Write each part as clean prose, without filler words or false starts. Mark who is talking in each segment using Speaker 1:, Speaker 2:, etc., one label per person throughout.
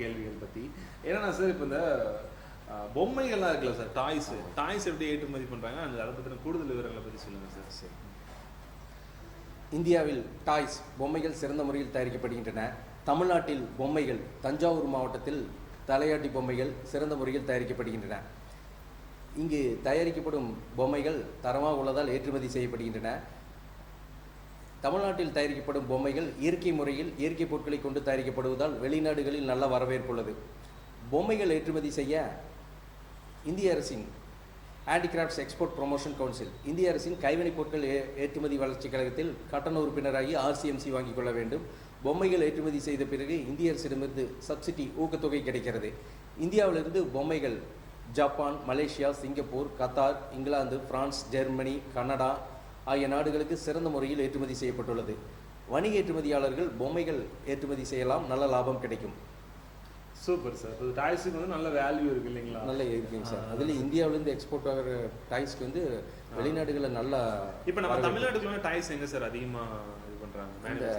Speaker 1: கேள்விகள் பற்றி. என்னன்னா சார், இப்போ இந்த பொம்மைகள்லாம் இருக்குல்ல சார், டாய்ஸ் எப்படி ஏற்றுமதி பண்ணுறாங்க, அதை பற்றின கூடுதல் விவரங்களை பற்றி சொல்லுங்கள் சார்.
Speaker 2: சரி. இந்தியாவில் டாய்ஸ் பொம்மைகள் சிறந்த முறையில் தயாரிக்கப்படுகின்றன. தமிழ்நாட்டில் பொம்மைகள் தஞ்சாவூர் மாவட்டத்தில் தலையாட்டி பொம்மைகள் சிறந்த முறையில் தயாரிக்கப்படுகின்றன. இங்கு தயாரிக்கப்படும் பொம்மைகள் தரமாக உள்ளதால் ஏற்றுமதி செய்யப்படுகின்றன. தமிழ்நாட்டில் தயாரிக்கப்படும் பொம்மைகள் இயற்கை முறையில் இயற்கை பொருட்களை கொண்டு தயாரிக்கப்படுவதால் வெளிநாடுகளில் நல்ல வரவேற்பு உள்ளது. பொம்மைகள் ஏற்றுமதி செய்ய இந்திய அரசின் ஹேண்டிகிராஃப்ட்ஸ் எக்ஸ்போர்ட் ப்ரொமோஷன் கவுன்சில், இந்திய அரசின் கைவினைப் பொருட்கள் ஏற்றுமதி வளர்ச்சி கழகத்தில் கட்டண உறுப்பினராகி RCMC வாங்கிக் கொள்ள வேண்டும். பொம்மைகள் ஏற்றுமதி செய்த பிறகு இந்திய அரசிடமிருந்து சப்சிடி ஊக்கத்தொகை கிடைக்கிறது. இந்தியாவிலிருந்து பொம்மைகள் Japan, Malaysia, Singapore, Qatar, England, France, Germany, Canada ஆகிய நாடுகளுக்கு சிறந்த முறையில் ஏற்றுமதி செய்யப்பட்டுள்ளது. வணிக ஏற்றுமதியாளர்கள் பொம்மைகள் ஏற்றுமதி செய்யலாம், நல்ல லாபம் கிடைக்கும்.
Speaker 1: Super sir. இப்போ டாய்ஸுக்கு வந்து நல்ல வேல்யூ இருக்குது இல்லைங்களா?
Speaker 2: நல்ல இருக்குங்க சார். அதில் இந்தியாவிலேருந்து எக்ஸ்போர்ட் ஆகிற டாய்ஸ்க்கு வந்து வெளிநாடுகளில் நல்லா.
Speaker 1: இப்போ நம்ம தமிழ்நாட்டுக்குள்ள டாய்ஸ் எங்கே சார் அதிகமாக இது பண்ணுறாங்க?
Speaker 2: இந்த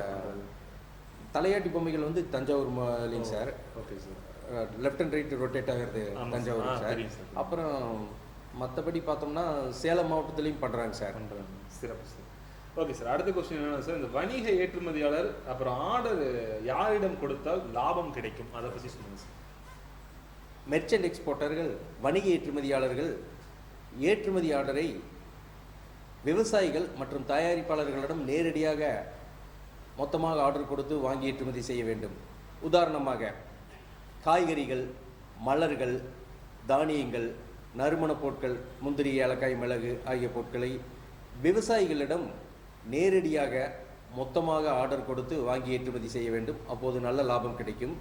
Speaker 2: தலையாட்டி பொம்மைகள் வந்து தஞ்சாவூர் இல்லைங்க sir.
Speaker 1: Okay sir.
Speaker 2: Left and right rotate ஆகிறது தஞ்சாவூர் சார். அப்புறம் மற்றபடி பார்த்தோம்னா சேலம் மாவட்டத்துலேயும் பண்ணுறாங்க சார்.
Speaker 1: சிறப்பு சார். Okay sir. அடுத்த கொஸ்டின் என்னன்னா சார், இந்த வணிக ஏற்றுமதியாளர் அப்புறம் ஆர்டர் யாரிடம் கொடுத்தால் லாபம் கிடைக்கும், அதை பற்றி சொல்லுங்கள் சார்.
Speaker 2: மெர்ச்சன்ட் எக்ஸ்போர்ட்டர்கள், வணிக ஏற்றுமதியாளர்கள் ஏற்றுமதி ஆர்டரை விவசாயிகள் மற்றும் தயாரிப்பாளர்களிடம் நேரடியாக மொத்தமாக ஆர்டர் கொடுத்து வாங்கி ஏற்றுமதி செய்ய வேண்டும். உதாரணமாக காய்கறிகள், மலர்கள், தானியங்கள், நறுமணப் பொருட்கள், முந்திரி, ஏலக்காய், மிளகு ஆகிய பொருட்களை விவசாயிகளிடம் நேரடியாக மொத்தமாக ஆர்டர் கொடுத்து வாங்கி ஏற்றுமதி செய்ய வேண்டும். அப்போது நல்ல லாபம் கிடைக்கும்.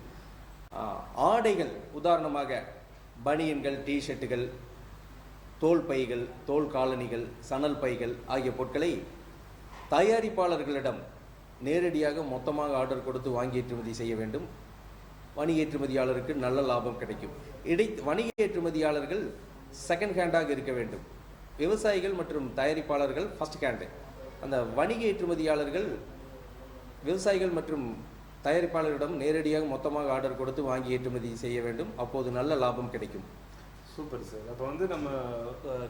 Speaker 2: ஆடைகள், உதாரணமாக பனியன்கள், டிஷர்ட்டுகள், தோல் பைகள், தோல் காலணிகள், சணல் பைகள் ஆகிய பொருட்களை தயாரிப்பாளர்களிடம் நேரடியாக மொத்தமாக ஆர்டர் கொடுத்து வாங்கி ஏற்றுமதி செய்ய வேண்டும். வணிக ஏற்றுமதியாளருக்கு நல்ல லாபம் கிடைக்கும். வணிக ஏற்றுமதியாளர்கள் செகண்ட் ஹேண்டாக இருக்க வேண்டும். விவசாயிகள் மற்றும் தயாரிப்பாளர்கள் ஃபர்ஸ்ட் ஹேண்டு. அந்த வணிக ஏற்றுமதியாளர்கள் விவசாயிகள் மற்றும் தயாரிப்பாளர்களிடம் நேரடியாக மொத்தமாக ஆர்டர் கொடுத்து வாங்கி ஏற்றுமதி செய்ய வேண்டும். அப்போது நல்ல லாபம் கிடைக்கும்.
Speaker 1: Super sir. அப்போ வந்து நம்ம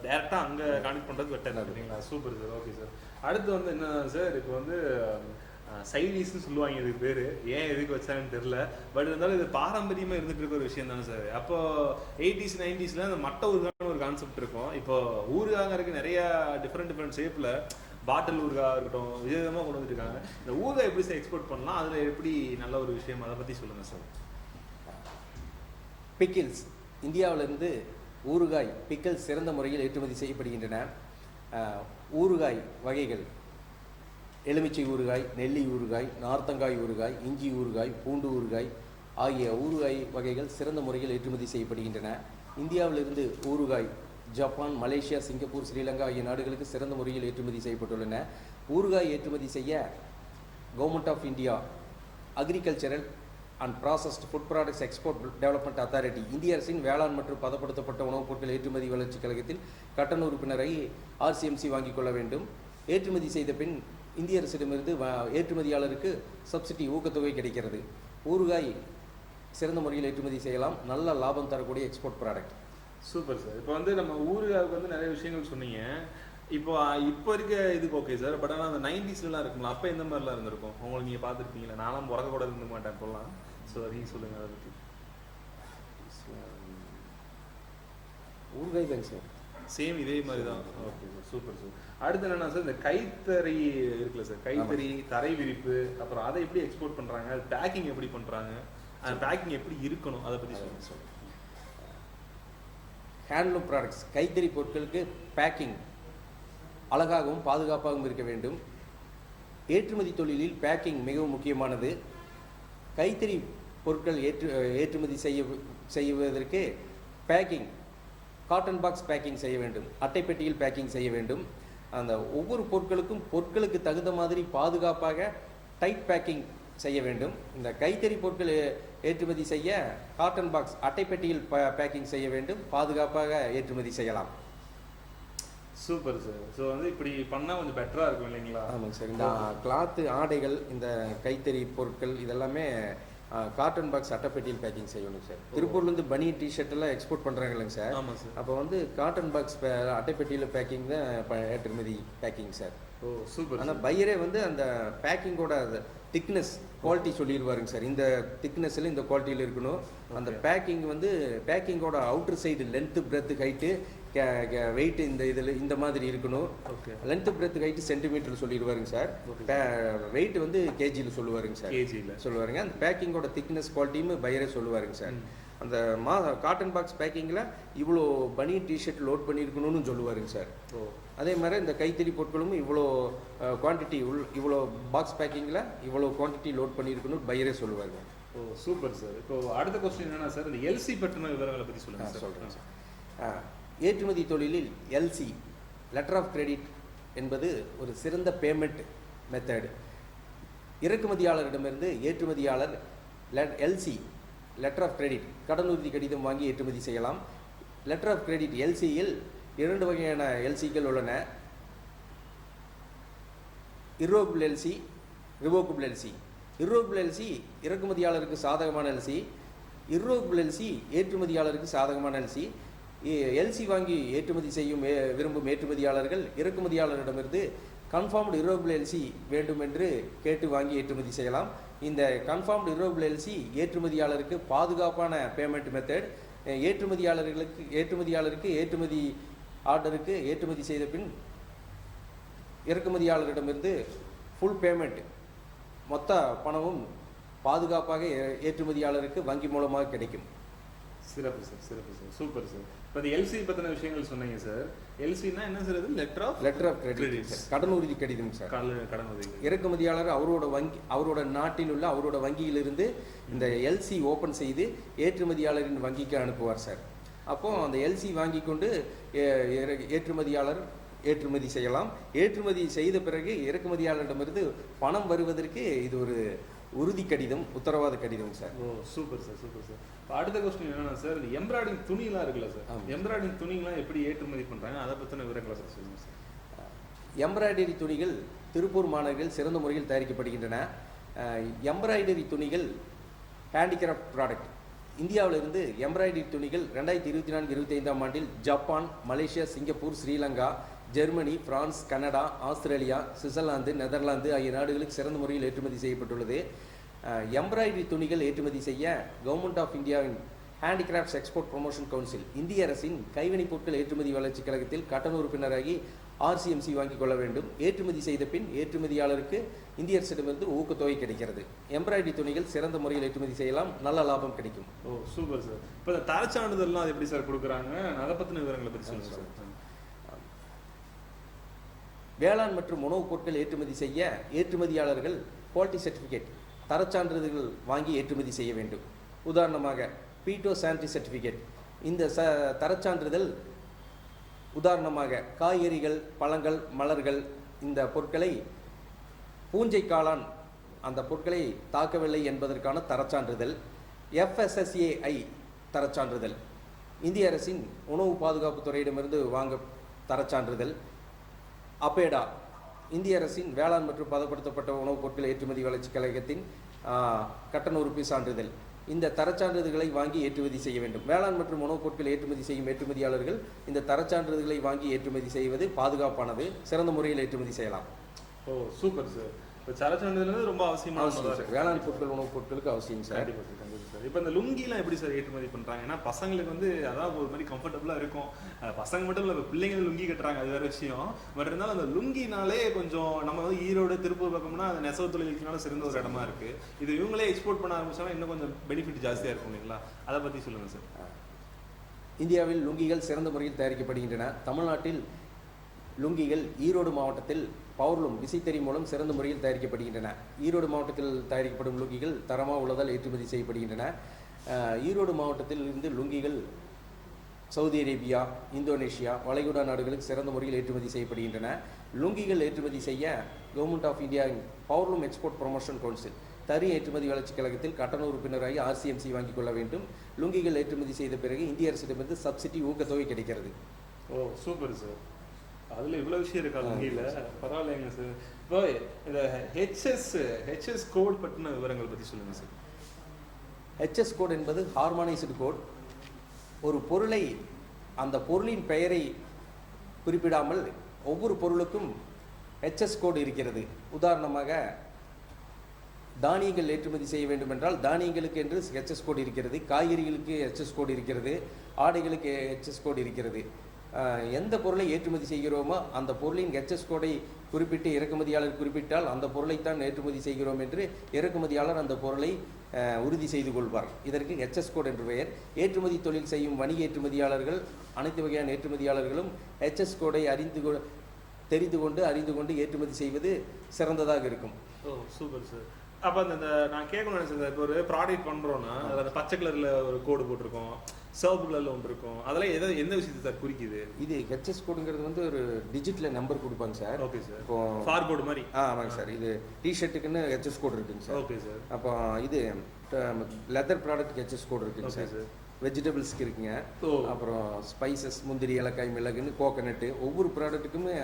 Speaker 1: டேரெக்டாக அங்கே கான்டெக்ட் பண்ணுறது பெட்டர் இல்லைங்களா? Super sir. Okay sir. அடுத்து வந்து என்ன சார், இப்போ வந்து சைனீஸ்ன்னு சொல்லுவாங்க இதுக்கு பேர், ஏன் எதுக்கு வச்சாங்கன்னு தெரில. பட் இருந்தாலும் இது பாரம்பரியமாக இருந்துகிட்டு இருக்க ஒரு விஷயம் தானே சார். அப்போ 80s 90sல அந்த மட்டை ஊறுகான்னு ஒரு கான்செப்ட் இருக்கும். இப்போ ஊறுகாங்கிறதுக்கு நிறையா டிஃப்ரெண்ட் ஷேப்பில் பாட்டில் ஊறுகாய் இருக்கட்டும் விதவிதமாக கொண்டு வந்துருக்காங்க. இந்த ஊறுகாய் எப்படி சார் எக்ஸ்போர்ட் பண்ணலாம், அதில் எப்படி நல்ல ஒரு விஷயம், அதை பற்றி சொல்லுங்கள் சார்.
Speaker 2: பிக்கிள்ஸ், இந்தியாவிலிருந்து ஊறுகாய் பிக்கிள்ஸ் சிறந்த முறையில் ஏற்றுமதி செய்யப்படுகின்றன. ஊறுகாய் வகைகள் எலுமிச்சை ஊறுகாய், நெல்லி ஊறுகாய், நார்த்தங்காய் ஊறுகாய், இஞ்சி ஊறுகாய், பூண்டு ஊறுகாய் ஆகிய ஊறுகாய் வகைகள் சிறந்த முறையில் ஏற்றுமதி செய்யப்படுகின்றன. இந்தியாவிலிருந்து ஊறுகாய் ஜப்பான், மலேசியா, சிங்கப்பூர், ஸ்ரீலங்கா ஆகிய நாடுகளுக்கு சிறந்த முறையில் ஏற்றுமதி செய்யப்பட்டுள்ளன. ஊறுகாய் ஏற்றுமதி செய்ய government of India agricultural and processed food products export development authority, இந்திய அரசின் வேளாண் மற்றும் பதப்படுத்தப்பட்ட உணவுப் பொருட்கள் ஏற்றுமதி வளர்ச்சி கழகத்தில் கட்டண உறுப்பினரை RCMC வாங்கிக் கொள்ள வேண்டும். ஏற்றுமதி செய்த பின் இந்திய அரசிடமிருந்து ஏற்றுமதியாளருக்கு சப்சிடி ஊக்கத்தொகை கிடைக்கிறது. ஊறுகாய் சிறந்த முறையில் ஏற்றுமதி செய்யலாம், நல்ல லாபம் தரக்கூடிய எக்ஸ்போர்ட் ப்ராடக்ட்.
Speaker 1: Super sir. இப்போ வந்து நம்ம ஊறுகாய்க்கு வந்து நிறைய விஷயங்கள் சொன்னீங்க. இப்போ இருக்க இதுக்கு ஓகே சார். பட் ஆனால் அந்த 90sலாம் இருக்குங்களா, அப்போ எந்த மாதிரிலாம் இருந்திருக்கும் உங்களுக்கு, நீங்கள் பார்த்துருப்பீங்களா? நானும் பிறக்க கூட இருக்க மாட்டேன் இப்போலாம். ஸோ அதையும் சொல்லுங்கள். அதை பற்றி
Speaker 2: ஊறுகாய் தாங்க சார்,
Speaker 1: சேம் இதே மாதிரி தான். Okay sir, super sir. அடுத்து என்னன்னா சார், இந்த கைத்தறி இருக்குல்ல சார், கைத்தறி தரை விரிப்பு, அப்புறம் அதை எப்படி எக்ஸ்போர்ட் பண்ணுறாங்க, அது பேக்கிங் எப்படி பண்ணுறாங்க, அந்த பேக்கிங் எப்படி இருக்கணும், அதை பற்றி சொல்லுங்கள் சார்.
Speaker 2: ஹேண்ட்லூம் ப்ராடக்ட்ஸ், கைத்தறி பொருட்களுக்கு பேக்கிங் அழகாகவும் பாதுகாப்பாகவும் இருக்க வேண்டும். ஏற்றுமதி தொழிலில் பேக்கிங் மிகவும் முக்கியமானது. கைத்தறி பொருட்கள் ஏற்றுமதி செய்வதற்கு பேக்கிங் காட்டன் பாக்ஸ் பேக்கிங் செய்ய வேண்டும், அட்டைப்பெட்டியில் பேக்கிங் செய்ய வேண்டும். அந்த ஒவ்வொரு பொருட்களுக்கு தகுந்த மாதிரி பாதுகாப்பாக டைட் பேக்கிங் செய்ய வேண்டும். இந்த கைத்தறி பொருட்கள் ஏற்றுமதி செய்ய காட்டன் பாக்ஸ் அட்டைப்பெட்டியில் பேக்கிங் செய்ய வேண்டும், பாதுகாப்பாக ஏற்றுமதி செய்யலாம்.
Speaker 1: Super sir. ஸோ வந்து இப்படி பண்ணால் கொஞ்சம் பெட்டராக இருக்கும் இல்லைங்களா?
Speaker 2: ஆமாங்க சார். இந்த கிளாத்து ஆடைகள், இந்த கைத்தறி பொருட்கள் இதெல்லாமே காட்டன் பாக்ஸ் அட்டைப்பெட்டியில் பேக்கிங் செய்யணும் சார். திருப்பூர்லேருந்து பனியன் டிஷர்ட் எல்லாம் எக்ஸ்போர்ட் பண்ணுறாங்க இல்லைங்க சார்.
Speaker 1: ஆமாம் சார்.
Speaker 2: அப்போ வந்து காட்டன் பாக்ஸ் அட்டைப்பெட்டியில் பேக்கிங் தான் ஏற்றுமதி பேக்கிங் சார்.
Speaker 1: ஓ சூப்பர்.
Speaker 2: ஆனால் பையரே வந்து அந்த பேக்கிங்கோட திக்னஸ் குவாலிட்டி சொல்லிடுவாருங்க சார். இந்த திக்னஸில் இந்த குவாலிட்டியில் இருக்கணும். அந்த பேக்கிங் வந்து பேக்கிங்கோட outer side length breadth height weight இந்த இதில் இந்த மாதிரி இருக்கணும்.
Speaker 1: Okay.
Speaker 2: Length breadth height centimetre சொல்லிடுவாருங்க சார். வெயிட் வந்து கேஜியில் சொல்லுவாருங்க சார்.
Speaker 1: கேஜியில் சொல்லுவாருங்க.
Speaker 2: அந்த பேக்கிங்கோட திக்னஸ் குவாலிட்டியும் பையரே சொல்லுவாருங்க சார். அந்த காட்டன் பாக்ஸ் பேக்கிங்கில் இவ்வளோ பனியன் டிஷர்ட் லோட் பண்ணியிருக்கணும்னு சொல்லுவாருங்க சார்.
Speaker 1: ஓ
Speaker 2: அதே மாதிரி இந்த கைத்தறி பொருட்களும் இவ்வளோ குவான்டிட்டி இவ்வளோ பாக்ஸ் பேக்கிங்கில் இவ்வளோ குவான்டிட்டி லோட் பண்ணியிருக்கணும் பையரே சொல்லுவாருங்க.
Speaker 1: ஓ சூப்பர் சார். இப்போ அடுத்த கொஸ்டின் என்னன்னா சார், இந்த எல்சி பற்றின விவரங்களை பற்றி சொல்லுங்கள் சார்.
Speaker 2: சொல்கிறேன் சார். ஏற்றுமதி தொழிலில் எல்சி லெட்டர் ஆஃப் கிரெடிட் என்பது ஒரு சிறந்த பேமெண்ட் மெத்தட். இறக்குமதியாளரிடமிருந்து ஏற்றுமதியாளர் எல்சி லெட்டர் ஆஃப் கிரெடிட் கடனுறுதி கடிதம் வாங்கி ஏற்றுமதி செய்யலாம். லெட்டர் ஆஃப் கிரெடிட் எல்சியில் 2 வகையான எல்சிகள் உள்ளன. இர்ரோவபிள் எல்சி, ரிவோக்கபிள் எல்சி. இர்ரோவபிள் எல்சி இறக்குமதியாளருக்கு சாதகமான எல்சி, இர்ரோவபிள் எல்சி ஏற்றுமதியாளருக்கு சாதகமான எல்சி. எல்சி வாங்கி ஏற்றுமதி செய்யும் விரும்பும் ஏற்றுமதியாளர்கள் இறக்குமதியாளரிடமிருந்து கன்ஃபார்ம்டு இர்ரோவபிள் எல்சி வேண்டும் என்று கேட்டு வாங்கி ஏற்றுமதி செய்யலாம். இந்த கன்ஃபார்ம்டு இர்ரோவபிள் எல்சி ஏற்றுமதியாளருக்கு பாதுகாப்பான பேமெண்ட் மெத்தட். ஏற்றுமதியாளருக்கு ஏற்றுமதி ஆர்டருக்கு ஏற்றுமதி செய்த பின் இறக்குமதியாளரிடமிருந்து ஃபுல் பேமெண்ட் மொத்த பணமும் பாதுகாப்பாக ஏற்றுமதியாளருக்கு வங்கி மூலமாக கிடைக்கும்.
Speaker 1: சிறப்பு சார், சிறப்பு சார், சூப்பர் சார். இப்போ இந்த எல்சி பற்றின விஷயங்கள் சொன்னீங்க சார். எல்சினா என்ன சார்? இது லெட்டர் ஆஃப் கிரெடிட் சார். கடனுறுதி கடிதம் சார். கடனுறுதி இறக்குமதியாளர் அவரோட நாட்டில் உள்ள அவரோட வங்கியிலிருந்து இந்த எல்சி ஓப்பன் செய்து ஏற்றுமதியாளரின் வங்கிக்கு அனுப்புவார் சார். அப்போ அந்த எல்சி வாங்கி கொண்டு ஏற்றுமதியாளர் ஏற்றுமதி செய்யலாம். ஏற்றுமதி செய்த பிறகு இறக்குமதியாளரிடமிருந்து பணம் வருவதற்கு இது ஒரு உறுதி கடிதம், உத்தரவாத கடிதம் சார். ஓ சூப்பர் சார், சூப்பர் சார். இப்போ அடுத்த கொஸ்டின் என்னன்னா சார், இந்த எம்ப்ராய்டிங் துணிலாம் இருக்குல்ல சார், எம்ப்ராய்டிங் துணிலாம் எப்படி ஏற்றுமதி பண்ணுறாங்க, அதை பற்றின விவரங்களை சார் சொல்லுங்கள் சார்.
Speaker 2: எம்ப்ராய்டரி துணிகள் திருப்பூர் மாநகரில் சிறந்த முறையில் தயாரிக்கப்படுகின்றன. எம்ப்ராய்டரி துணிகள் ஹேண்டிகிராஃப்ட் ப்ராடக்ட். இந்தியாவிலிருந்து எம்ப்ராய்டரி துணிகள் 2024-25ஆம் ஆண்டில் Japan, Malaysia, Singapore, Sri Lanka, Germany, France, Canada, Australia, Switzerland, Netherlands ஆகிய நாடுகளுக்கு சிறந்த முறையில் ஏற்றுமதி செய்யப்பட்டுள்ளது. எம்ப்ராய்டரி துணிகள் ஏற்றுமதி செய்ய கவர்மெண்ட் ஆஃப் இந்தியாவின் ஹேண்டிகிராஃப்ட்ஸ் எக்ஸ்போர்ட் ப்ரொமோஷன் கவுன்சில், இந்திய அரசின் கைவினைப் பொருட்கள் ஏற்றுமதி வளர்ச்சி கழகத்தில் கட்டண உறுப்பினராகி RCMC வாங்கிக் கொள்ள வேண்டும். ஏற்றுமதி செய்த பின் ஏற்றுமதியாளருக்கு இந்திய அரசிடமிருந்து ஊக்கத்தொகை கிடைக்கிறது. எம்ப்ராய்டரி துணிகள் சிறந்த முறையில் ஏற்றுமதி செய்யலாம், நல்ல லாபம் கிடைக்கும்.
Speaker 1: ஓ சூப்பர் சார். இப்போ இந்த தரச்சான்றிதழ்லாம் அது எப்படி சார் கொடுக்குறாங்க, அதை பற்றின விவரங்களை பற்றி சொல்லுங்கள் சார்.
Speaker 2: வேளாண் மற்றும் உணவுப் பொருட்கள் ஏற்றுமதி செய்ய ஏற்றுமதியாளர்கள் குவாலிட்டி சர்டிஃபிகேட் தரச்சான்றிதழ்கள் வாங்கி ஏற்றுமதி செய்ய வேண்டும். உதாரணமாக பீட்டோ சானிட்டரி சர்டிஃபிகேட். இந்த தரச்சான்றிதழ் உதாரணமாக காய்கறிகள், பழங்கள், மலர்கள் இந்த பொருட்களை பூஞ்சை காளான் அந்த பொருட்களை தாக்கவில்லை என்பதற்கான தரச்சான்றிதழ். FSSAI தரச்சான்றிதழ் இந்திய அரசின் உணவு பாதுகாப்பு துறையிடமிருந்து வாங்க தரச்சான்றிதழ். அப்பேடா இந்திய அரசின் வேளாண் மற்றும் பதப்படுத்தப்பட்ட உணவுப் பொருட்கள் ஏற்றுமதி வளர்ச்சி கழகத்தின் கட்டண உறுப்பு சான்றிதழ். இந்த தரச்சான்றிதழ்களை வாங்கி ஏற்றுமதி செய்ய வேண்டும். வேளாண் மற்றும் உணவுப் பொருட்கள் ஏற்றுமதி செய்யும் ஏற்றுமதியாளர்கள் இந்த தரச்சான்றிதழ்களை வாங்கி ஏற்றுமதி செய்வது பாதுகாப்பானது, சிறந்த முறையில் ஏற்றுமதி செய்யலாம்.
Speaker 1: ஓ சூப்பர் சார். இப்போ தரச்சான்றிதழ் ரொம்ப அவசியமான
Speaker 2: சார். வேளாண் பொருட்கள், உணவுப் பொருட்களுக்கு அவசியம் சார்.
Speaker 1: கண்டிப்பாக சார், கண்டிப்பாக சார். இப்போ இந்த லுங்கிலாம் எப்படி சார் ஏற்றுமதி பண்ணுறாங்க? ஏன்னா பசங்களுக்கு வந்து அதாவது ஒரு மாதிரி கம்ஃபர்டபுளாக இருக்கும். பசங்க மட்டும் இல்லை, இப்போ பிள்ளைங்க லுங்கி கட்டுறாங்க, அது வேறு விஷயம். பட் இருந்தாலும் அந்த லுங்கினாலே கொஞ்சம் நம்ம வந்து ஈரோடு, திருப்பூர் பக்கம்னா அந்த நெசவு தொழிலுக்குனால சிறந்த ஒரு இடமா இருக்குது. இது இவங்களே எக்ஸ்போர்ட் பண்ண ஆரம்பிச்சாலும் இன்னும் கொஞ்சம் பெனிஃபிட் ஜாஸ்தியாக இருக்கும் இல்லைங்களா? அதை பற்றி சொல்லுங்கள் சார்.
Speaker 2: இந்தியாவில் லுங்கிகள் சிறந்த முறையில் தயாரிக்கப்படுகின்றன. தமிழ்நாட்டில் லுங்கிகள் ஈரோடு மாவட்டத்தில் பவர்லூம் விசைத்தறி மூலம் சிறந்த முறையில் தயாரிக்கப்படுகின்றன. ஈரோடு மாவட்டத்தில் தயாரிக்கப்படும் லுங்கிகள் தரமாக உள்ளதால் ஏற்றுமதி செய்யப்படுகின்றன. ஈரோடு மாவட்டத்தில் இருந்து லுங்கிகள் சவுதி அரேபியா, இந்தோனேஷியா, வளைகுடா நாடுகளுக்கு சிறந்த முறையில் ஏற்றுமதி செய்யப்படுகின்றன. லுங்கிகள் ஏற்றுமதி செய்ய government of India powerloom export promotion council தறி ஏற்றுமதி வளர்ச்சி கழகத்தில் கட்டண உறுப்பினராகி RCMC வாங்கிக் கொள்ள வேண்டும். லுங்கிகள் ஏற்றுமதி செய்த பிறகு இந்திய அரசிடமிருந்து சப்சிடி ஊக்கத்தொகை கிடைக்கிறது.
Speaker 1: ஓ சூப்பர் சார். அதில் இவ்வளோ விஷயம் இருக்கா வங்கியில்? பரவாயில்லைங்க சார். இப்போ இந்த ஹெச்எஸ் கோட் பற்றின விவரங்கள் பற்றி சொல்லுங்கள் சார்.
Speaker 2: ஹெச்எஸ் கோட் என்பது ஹார்மோனைஸ்டு கோட். ஒரு பொருளை அந்த பொருளின் பெயரை குறிப்பிடாமல் ஒவ்வொரு பொருளுக்கும் ஹெச்எஸ் கோடு இருக்கிறது. உதாரணமாக தானியங்கள் ஏற்றுமதி செய்ய வேண்டும் என்றால் தானியங்களுக்கு என்று ஹெச்எஸ் கோடு இருக்கிறது, காய்கறிகளுக்கு ஹெச்எஸ் கோடு இருக்கிறது, ஆடைகளுக்கு ஹெச்எஸ் கோடு இருக்கிறது. எந்த பொருளை ஏற்றுமதி செய்கிறோமோ அந்த பொருளின் ஹெச்எஸ் கோடை குறிப்பிட்டு இறக்குமதியாளர் குறிப்பிட்டால் அந்த பொருளைத்தான் ஏற்றுமதி செய்கிறோம் என்று இறக்குமதியாளர் அந்த பொருளை உறுதி செய்து கொள்வார். இதற்கு ஹெச்எஸ் கோட் என்று பெயர். ஏற்றுமதி தொழில் செய்யும் வணிக ஏற்றுமதியாளர்கள், அனைத்து வகையான ஏற்றுமதியாளர்களும் ஹெச்எஸ் கோடை தெரிந்து கொண்டு ஏற்றுமதி செய்வது சிறந்ததாக இருக்கும்.
Speaker 1: ஓ சூப்பர் சார். அப்போ அந்த நான் கேட்கணும்னு நினைச்சேன், இப்போ ஒரு ப்ராடக்ட் பண்ணுறோன்னா அதில் அந்த பச்சை கலரில் ஒரு கோடு போட்டிருக்கோம், சிவப்பு கலரில் ஒன்று இருக்கும், அதெல்லாம் எந்த விஷயத்தை சார் குறிக்குது?
Speaker 2: இது ஹெச்எஸ் கோடுங்கிறது வந்து ஒரு டிஜிட்டில் நம்பர் கொடுப்பாங்க சார்.
Speaker 1: Okay sir.
Speaker 2: இப்போ
Speaker 1: ஃபார் கோடு மாதிரி.
Speaker 2: ஆமாங்க சார். இது டிஷர்ட்டுக்குன்னு ஹெச்எஸ் கோடு இருக்குங்க சார்.
Speaker 1: Okay sir.
Speaker 2: அப்போ இது லெதர் ப்ராடக்ட் ஹெச்எஸ் கோடு இருக்குங்க சார். வெஜிடபிள்ஸ்க்கு இருக்குங்க. அப்புறம் ஸ்பைசஸ், முந்திரி, ஏலக்காய், மிளகுன்னு, கோகனட்டு, ஒவ்வொரு ப்ராடக்ட்டுக்குமே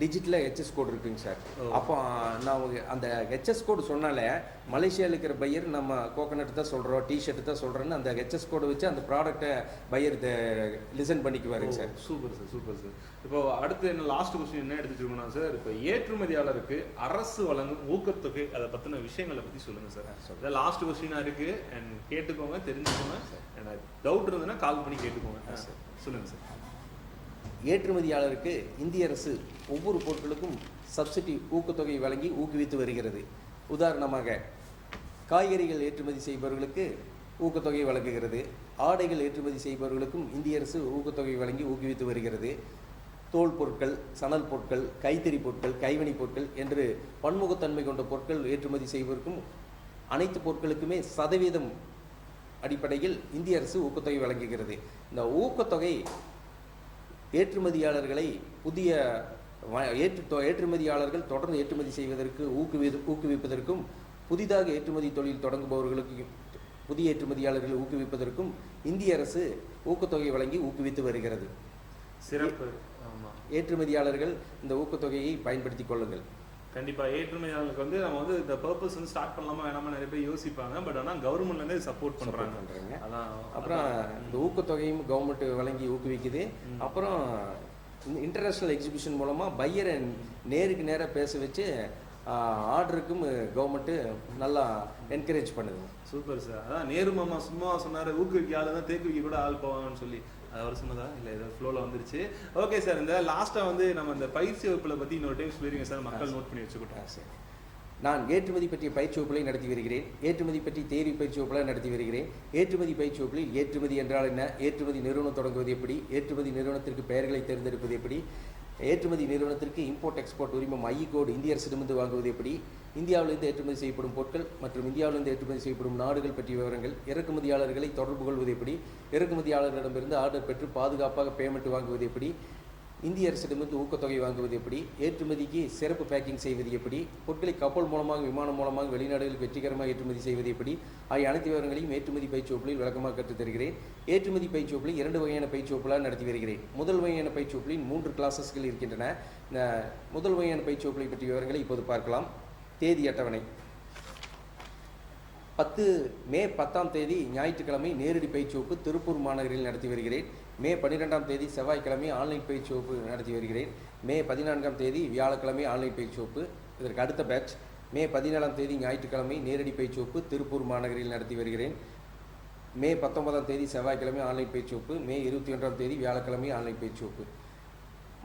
Speaker 2: டிஜிட்டலில் ஹெச்எஸ் கோடு இருக்குங்க சார். அப்போ நான் அந்த ஹெச்எஸ் கோடு சொன்னாலே மலேசியாவில் இருக்கிற பையர் நம்ம கோகனட் தான் சொல்கிறோம், டிஷர்ட் தான் சொல்கிறோன்னு அந்த ஹெச்எஸ் கோடை வச்சு அந்த ப்ராடக்டை பையர் லிசன் பண்ணிக்குவாருங்க சார்.
Speaker 1: Super sir, super sir. இப்போ அடுத்து என்ன லாஸ்ட் கொஸ்டின் என்ன எடுத்துட்டோம்னா சார், இப்போ ஏற்றுமதியாளருக்கு அரசு வழங்கும் ஊக்கத்தொகை அதை பற்றின விஷயங்களை பற்றி சொல்லுங்கள் சார். இதான் லாஸ்ட் கொஸ்டினாக இருக்குது. அண்ட் கேட்டுக்கோங்க, தெரிஞ்சுக்கோங்க. அண்ட் டவுட் இருந்ததுன்னா கால் பண்ணி கேட்டுக்கோங்க சார். சொல்லுங்கள் சார்.
Speaker 2: ஏற்றுமதியாளருக்கு இந்திய அரசு ஒவ்வொரு பொருட்களுக்கும் சப்சிடி ஊக்கத்தொகை வழங்கி ஊக்குவித்து வருகிறது. உதாரணமாக காய்கறிகள் ஏற்றுமதி செய்பவர்களுக்கு ஊக்கத்தொகை வழங்குகிறது. ஆடைகள் ஏற்றுமதி செய்பவர்களுக்கும் இந்திய அரசு ஊக்கத்தொகை வழங்கி ஊக்குவித்து வருகிறது. தோல் பொருட்கள், சணல் பொருட்கள், கைத்தறி பொருட்கள், கைவினை பொருட்கள் என்று பன்முகத்தன்மை கொண்ட பொருட்கள் ஏற்றுமதி செய்வதற்கும் அனைத்து பொருட்களுக்குமே சதவீதம் அடிப்படையில் இந்திய அரசு ஊக்கத்தொகை வழங்குகிறது. இந்த ஊக்கத்தொகை ஏற்றுமதியாளர்களை ஏற்றுமதியாளர்கள் தொடர்ந்து ஏற்றுமதி செய்வதற்கு ஊக்குவிப்பதற்கும் புதிதாக ஏற்றுமதி தொழில் தொடங்குபவர்களுக்கு புதிய ஏற்றுமதியாளர்களை ஊக்குவிப்பதற்கும் இந்திய அரசு ஊக்கத்தொகை வழங்கி ஊக்குவித்து வருகிறது.
Speaker 1: சிறப்பு. ஆமாம்,
Speaker 2: ஏற்றுமதியாளர்கள் இந்த ஊக்கத்தொகையை பயன்படுத்திக் கொள்ளுங்கள்.
Speaker 1: கண்டிப்பாக ஏற்றுமதியாளர்களுக்கு வந்து நம்ம வந்து இந்த பர்பஸ் வந்து ஸ்டார்ட் பண்ணலாமா வேணாமா நிறைய பேர் யோசிப்பாங்க. பட் ஆனால் கவர்மெண்ட்லேருந்து சப்போர்ட் பண்ணுறாங்க. அதான்.
Speaker 2: அப்புறம் இந்த ஊக்கத்தொகையும் கவர்மெண்ட் வழங்கி ஊக்குவிக்குது. அப்புறம் இன்டர்நேஷ்னல் எக்ஸிபிஷன் மூலமாக பையரை நேருக்கு நேராக பேச வச்சு ஆர்டருக்கும் கவர்மெண்ட்டு நல்லா என்கரேஜ் பண்ணுது.
Speaker 1: Super sir. அதான் நேரு மாமா சும்மா சொன்னார், ஊக்குவிக்க ஆள் தான் தேக்கு வைக்க கூட ஆள் போவாங்கன்னு சொல்லி. அது அவர் சொன்னதா இல்லை ஏதோ ஃப்ளோவில் வந்துருச்சு. Okay sir. இந்த லாஸ்ட்டாக வந்து நம்ம இந்த பயிற்சி வகுப்பில் பற்றி இன்னொரு டைம் சொல்லிடுங்க சார், மக்கள் நோட் பண்ணி வச்சுக்கிட்டேன் சார்.
Speaker 2: நான் ஏற்றுமதி பற்றிய பயிற்சி வகுப்புகளை நடத்தி வருகிறேன். ஏற்றுமதி பற்றி தேரி பயிற்சி வகுப்புகளை நடத்தி வருகிறேன். ஏற்றுமதி பயிற்சி வகுப்பில் ஏற்றுமதி என்றால் என்ன, ஏற்றுமதி நிறுவனம் தொடங்குவது எப்படி, ஏற்றுமதி நிறுவனத்திற்கு பெயர்களை தேர்ந்தெடுப்பது எப்படி, ஏற்றுமதி நிறுவனத்திற்கு இம்போர்ட் எக்ஸ்போர்ட் உரிமம் ஐ கோடு இந்திய அரசிடமிருந்து வாங்குவது எப்படி, இந்தியாவிலிருந்து ஏற்றுமதி செய்யப்படும் பொருட்கள் மற்றும் இந்தியாவிலிருந்து ஏற்றுமதி செய்யப்படும் நாடுகள் பற்றிய விவரங்கள், இறக்குமதியாளர்களை தொடர்பு கொள்வது எப்படி, இறக்குமதியாளர்களிடமிருந்து ஆர்டர் பெற்று பாதுகாப்பாக பேமெண்ட் வாங்குவது எப்படி, இந்திய அரசிடமிருந்து ஊக்கத்தொகை வாங்குவது எப்படி, ஏற்றுமதிக்கு சிறப்பு பேக்கிங் செய்வது எப்படி, பொருட்களை கப்பல் மூலமாக, விமானம் மூலமாக வெளிநாடுகளுக்கு வெற்றிகரமாக ஏற்றுமதி செய்வது எப்படி ஆகிய அனைத்து விவரங்களையும் ஏற்றுமதி பயிற்சி வகுப்பில் விளக்கமாக கற்றுத் தருகிறேன். ஏற்றுமதி பயிற்சி வகுப்பில் 2 வகையான பயிற்சி வகுப்புகளாக நடத்தி வருகிறேன். முதல் வகையான பயிற்சி வகுப்பில் 3 கிளாஸஸ்கள் இருக்கின்றன. முதல் வகையான பயிற்சி வகுப்பை பற்றிய விவரங்களை இப்போது பார்க்கலாம். தேதி அட்டவணை. மே 10 ஞாயிற்றுக்கிழமை நேரடி பயிற்சி வகுப்பு திருப்பூர் மாநகரில் நடத்தி வருகிறேன். மே 12 செவ்வாய்க்கிழமை ஆன்லைன் பயிற்சி வகுப்பு நடத்தி வருகிறேன். மே 14 வியாழக்கிழமை ஆன்லைன் பயிற்சி வகுப்பு. இதற்கு அடுத்த பேட்ச் மே 17 ஞாயிற்றுக்கிழமை நேரடி பயிற்சி வகுப்பு திருப்பூர் மாநகரில் நடத்தி வருகிறேன். மே 19 செவ்வாய்க்கிழமை ஆன்லைன் பயிற்சி வகுப்பு. மே 21 வியாழக்கிழமை ஆன்லைன் பயிற்சி வகுப்பு.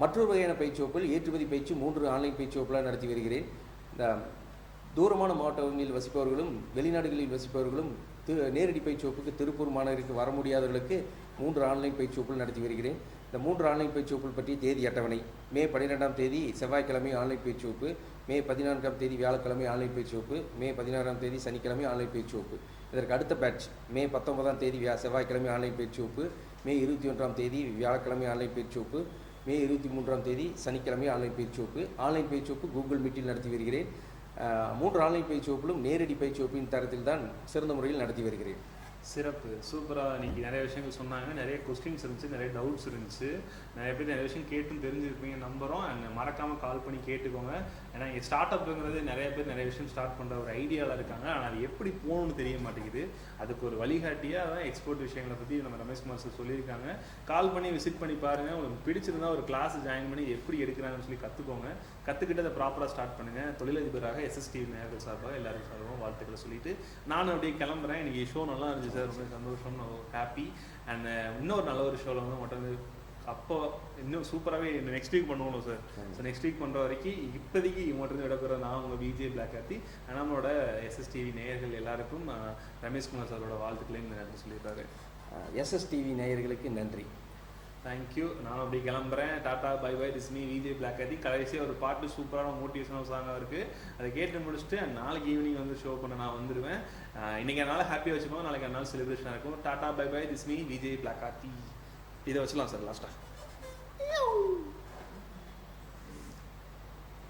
Speaker 2: மற்றொரு வகையான பயிற்சி வகுப்பில் ஏற்றுமதி பயிற்சி 3 ஆன்லைன் பயிற்சி வகுப்புலாம் நடத்தி வருகிறேன். இந்த தூரமான மாவட்டங்களில் வசிப்பவர்களும் வெளிநாடுகளில் வசிப்பவர்களும் நேரடி பயிற்சி வகுப்புக்கு திருப்பூர் மாநகருக்கு வர முடியாதவர்களுக்கு 3 ஆன்லைன் பயிற்சி வகுப்புகள் நடத்தி வருகிறேன். இந்த 3 ஆன்லைன் பயிற்சி வகுப்புகள் பற்றி தேதி அட்டவணை. மே 12 செவ்வாய்க்கிழமை ஆன்லைன் பயிற்சி வகுப்பு. மே 14 வியாழக்கிழமை ஆன்லைன் பயிற்சி வகுப்பு. மே 16 சனிக்கிழமை ஆன்லைன் பயிற்சி வகுப்பு. இதற்கு அடுத்த பேட்ச் மே 19 செவ்வாய்க்கிழமை ஆன்லைன் பயிற்சி வகுப்பு. மே 21 வியாழக்கிழமை ஆன்லைன் பயிற்சி வகுப்பு. மே 23 சனிக்கிழமை ஆன்லைன் பயிற்சி வகுப்பு. ஆன்லைன் பயிற்சி வகுப்பு கூகுள் மீட்டில் நடத்தி வருகிறேன். 3 ஆன்லைன் பயிற்சி வகுப்பிலும் நேரடி பயிற்சி வகுப்பின் தரத்தில் தான் சிறந்த முறையில் நடத்தி வருகிறேன்.
Speaker 1: சிறப்பு. சூப்பராக இன்றைக்கி நிறைய விஷயங்கள் சொன்னாங்க. நிறைய கொஸ்டின்ஸ் இருந்துச்சு, நிறைய டவுட்ஸ் இருந்துச்சு. நிறைய பேர் நிறைய விஷயம் கேட்டும் தெரிஞ்சுருப்பீங்க நம்புகிறோம். அண்ட் மறக்காமல் கால் பண்ணி கேட்டுக்கோங்க. ஏன்னா இங்கே ஸ்டார்ட் அப்புங்கிறது நிறைய பேர் நிறைய விஷயம் ஸ்டார்ட் பண்ணுற ஒரு ஐடியாவில் இருக்காங்க. ஆனால் அது எப்படி போகணும்னு தெரிய மாட்டேங்குது. அதுக்கு ஒரு வழிகாட்டியாக தான் எக்ஸ்போர்ட் விஷயங்களை பற்றி நம்ம ரமேஷ்குமார் சார் சொல்லியிருக்காங்க. கால் பண்ணி விசிட் பண்ணி பாருங்கள். உங்களுக்கு பிடிச்சிருந்தா ஒரு கிளாஸ் ஜாயின் பண்ணி எப்படி எடுக்கிறாங்கன்னு சொல்லி கற்றுக்கோங்க. கற்றுக்கிட்டு அதை ப்ராப்பராக ஸ்டார்ட் பண்ணுங்கள். தொழிலதிபராக SSTV நேயர்கள் சார்பாக எல்லாருக்கும் சார்பாக வாழ்த்துக்களை சொல்லிட்டு நானும் அப்படியே கிளம்புறேன். இன்றைக்கி ஷோ நல்லா இருந்துச்சு சார், ரொம்ப சந்தோஷம், ஹாப்பி. அண்ட் இன்னொரு நல்ல ஒரு ஷோவில் வந்து மட்டும் அப்போ இன்னும் சூப்பராகவே நெக்ஸ்ட் வீக் பண்ணுவோம் சார். ஸோ நெக்ஸ்ட் வீக் பண்ணுற வரைக்கும் இப்போதைக்கு மட்டும் விடப்போகிற நான் உங்கள் விஜே பிளாக் கார்த்தி, நம்மளோட SSTV நேயர்கள் எல்லாருக்கும் ரமேஷ்குமார் சாரோட வாழ்த்துக்களையும் நன்றி சொல்லியிருக்காரு.
Speaker 2: SSTV நேயர்களுக்கு நன்றி,
Speaker 1: தேங்க்யூ. நான் அப்படி கிளம்புறேன். Tata bye bye. This me VJ Black Karthi. கடைசியாக ஒரு பாட்டு சூப்பரான மோட்டிவேஷனல் சாங்காக இருக்குது, அதை கேட்டு முடிச்சுட்டு நாளைக்கு ஈவினிங் வந்து ஷோ பண்ண நான் வந்துடுவேன். இன்றைக்கி அதனால் ஹாப்பியாக வச்சுக்கோங்க, நாளைக்கு அதனால செலிப்ரேஷனாக இருக்கும். Tata bye bye. This me VJ Black Karthi. இதை வச்சுலாம் சார் லாஸ்ட்டாக.